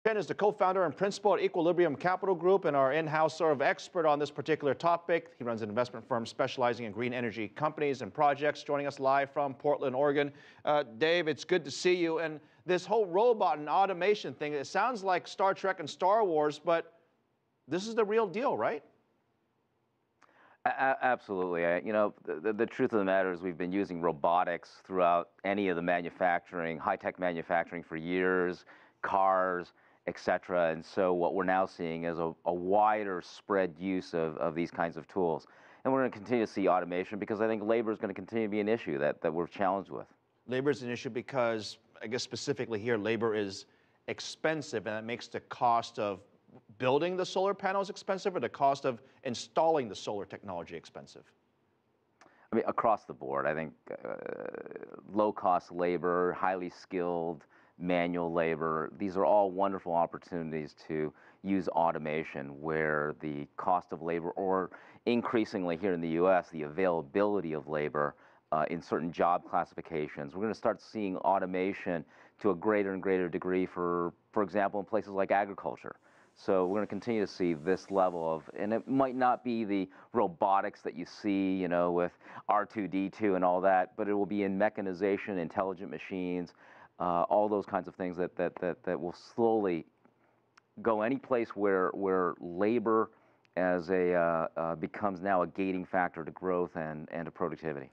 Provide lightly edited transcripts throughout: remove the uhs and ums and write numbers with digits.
Chen is the co-founder and principal at Equilibrium Capital Group and our in-house sort of expert on this particular topic. He runs an investment firm specializing in green energy companies and projects, joining us live from Portland, Oregon. Dave, it's good to see you. And this whole robot and automation thing, it sounds like Star Trek and Star Wars, but this is the real deal, right? Absolutely. The truth of the matter is we've been using robotics throughout any of the manufacturing, high-tech manufacturing for years, cars, etc. And so what we're now seeing is a wider spread use of these kinds of tools. And we're going to continue to see automation because I think labor is going to continue to be an issue that we're challenged with. Labor is an issue because, I guess specifically here, labor is expensive, and that makes the cost of building the solar panels expensive, or the cost of installing the solar technology expensive? I mean, across the board, I think low-cost labor, highly skilled manual labor, these are all wonderful opportunities to use automation where the cost of labor, or increasingly here in the U.S., the availability of labor in certain job classifications. We're going to start seeing automation to a greater and greater degree for example, in places like agriculture. So we're going to continue to see this level of, and it might not be the robotics that you see, with R2-D2 and all that, but it will be in mechanization, intelligent machines, all those kinds of things that will slowly go any place where labor as becomes now a gating factor to growth and to productivity.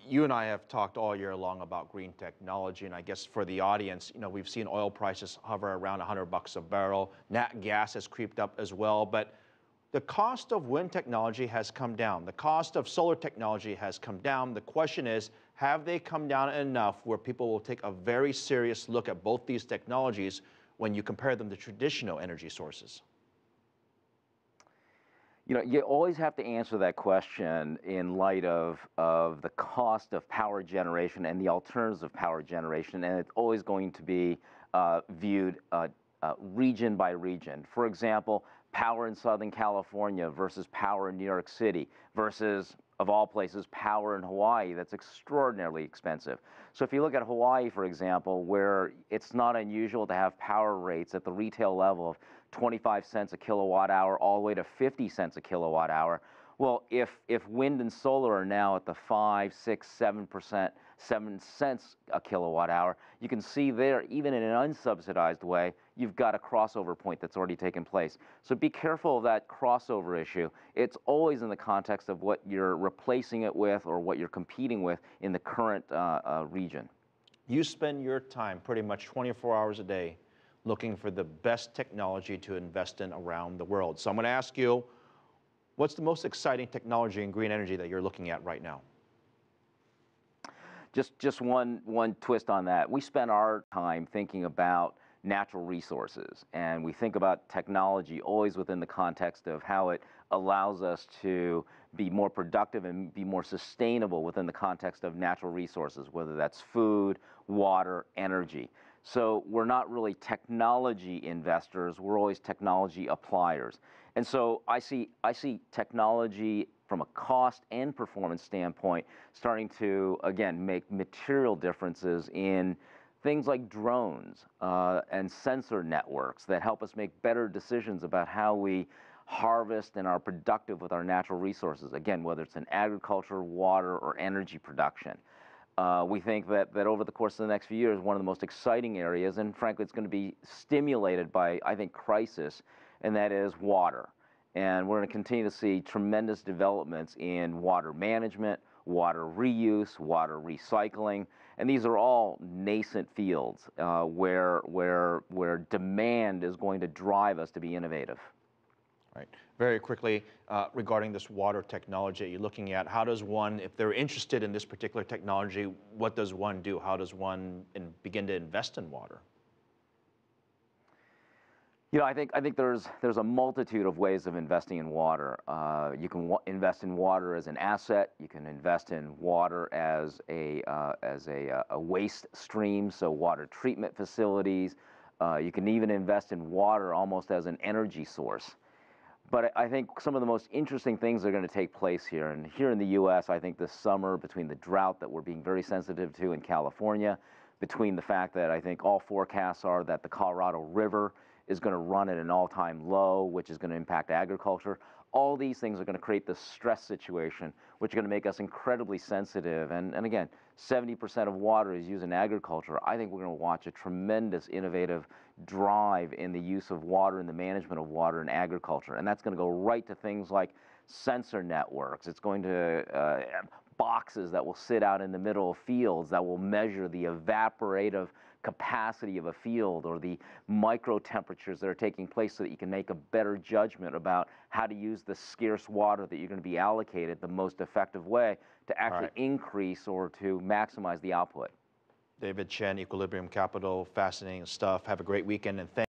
You and I have talked all year long about green technology, and I guess for the audience, we've seen oil prices hover around $100 a barrel. Nat gas has creeped up as well, but the cost of wind technology has come down. The cost of solar technology has come down. The question is, have they come down enough where people will take a very serious look at both these technologies when you compare them to traditional energy sources? You always have to answer that question in light of the cost of power generation and the alternatives of power generation, and it's always going to be viewed region by region. For example, power in Southern California versus power in New York City versus, of all places, power in Hawaii. That's extraordinarily expensive. So if you look at Hawaii, for example, where it's not unusual to have power rates at the retail level of 25 cents a kilowatt hour all the way to 50 cents a kilowatt hour. Well, if wind and solar are now at the 5, 6, 7 cents a kilowatt hour, you can see there, even in an unsubsidized way, you've got a crossover point that's already taken place. So be careful of that crossover issue. It's always in the context of what you're replacing it with or what you're competing with in the current region. You spend your time pretty much 24 hours a day looking for the best technology to invest in around the world. So I'm going to ask you, what's the most exciting technology in green energy that you're looking at right now? Just one twist on that. We spend our time thinking about natural resources, and we think about technology always within the context of how it allows us to be more productive and be more sustainable within the context of natural resources, whether that's food, water, energy. So we're not really technology investors, we're always technology appliers. And so I see technology from a cost and performance standpoint starting to, again, make material differences in things like drones and sensor networks that help us make better decisions about how we harvest and are productive with our natural resources, again, whether it's in agriculture, water, or energy production. We think that over the course of the next few years, one of the most exciting areas, and frankly, it's going to be stimulated by, I think, crisis, and that is water. And we're going to continue to see tremendous developments in water management, water reuse, water recycling, and these are all nascent fields where demand is going to drive us to be innovative. Right. Very quickly, regarding this water technology that you're looking at, how does one, if they're interested in this particular technology, what does one do? How does one begin to invest in water? I think there's a multitude of ways of investing in water. You can invest in water as an asset. You can invest in water as a waste stream, so water treatment facilities. You can even invest in water almost as an energy source. But I think some of the most interesting things are going to take place here. And here in the U.S., I think this summer, between the drought that we're being very sensitive to in California, between the fact that I think all forecasts are that the Colorado River is going to run at an all-time low, which is going to impact agriculture. All these things are going to create this stress situation, which are going to make us incredibly sensitive. And again, 70% of water is used in agriculture. I think we're going to watch a tremendous innovative drive in the use of water and the management of water in agriculture. And that's going to go right to things like sensor networks. It's going to boxes that will sit out in the middle of fields that will measure the evaporative capacity of a field or the micro temperatures that are taking place so that you can make a better judgment about how to use the scarce water that you're going to be allocated the most effective way to actually increase or to maximize the output. David Chen, Equilibrium Capital, fascinating stuff. Have a great weekend, and thank